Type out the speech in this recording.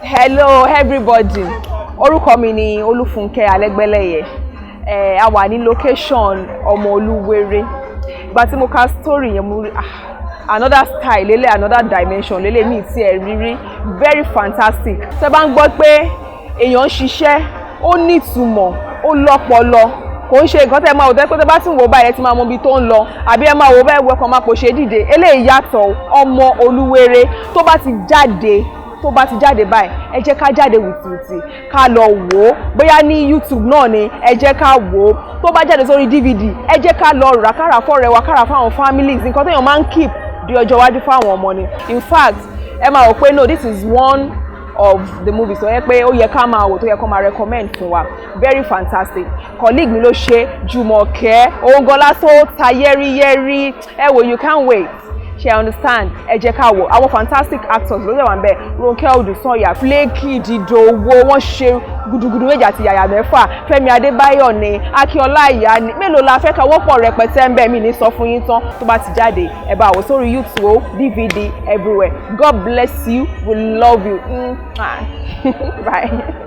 Hello everybody. Orúkọ mi ni Olufunke Alẹgbẹlẹyẹ. A wà ní location Omo Oluwere. Ìgbà tí mo ka story yẹn mo another style lele, another dimension lele mi tí ẹ rírí, very fantastic. Ṣé bá ń gbọ́ pé èèyàn ń ṣiṣẹ́, ó ní ìtumọ̀, ó lọ́pọlọ. Kò ń ṣe nǹkan tẹ́ máa wò tẹ́ pé tẹ́ bá tún wò báyìí ẹ ti máa mọ ibi tó ń lọ, àbí ẹ máa wò bẹ́ẹ̀ wẹ́kọ̀ máa pò ṣe dìde. Eléyìí yàtọ̀. Omo Oluwere tó bá ti jáde báyìí ẹ jẹ́ ká jáde wìtìwìtì ká lọ wò ó, bóyá ní YouTube náà ni ẹ jẹ́ ká wò ó, tó bá jáde sórí DVD ẹ jẹ́ ká lọ rà kára fọ́rẹ́ wa kára fáwọn families, nǹkan téèyàn máa ń keep di ọjọ́ iwájú fáwọn ọmọ ni. In fact ẹ máa rò pé no, this is one of the movies tó yẹ pé ó yẹ ká máa wò, tó yẹ kó máa recommend fún wa. Very fantastic. Colleague mi ló ṣe, Jùmọ̀kẹ́, òun gan lásán ó ta yẹ́rìyẹ́rì, ẹ wò, you can't wait. She understand. Ẹ jẹ́ ká wò àwọn fantastic actors ló yẹ wà ńbẹ̀. Ronke Odùsanyà, Flaky, Didowo, wọ́n ṣe gudugudu méjì àti yàyà mẹ́fà. Fẹ́mi Adébáyọ̀ ni, Akíọlá ìyá ni. Mélòó la fẹ́ ká wọ́pọ̀ rẹpẹtẹ ńbẹ̀ mi ní sọ fún yín tán. Tó bá ti jáde ẹ bá wò sórí YouTube, DVD everywhere. God bless you. We love you. Bye.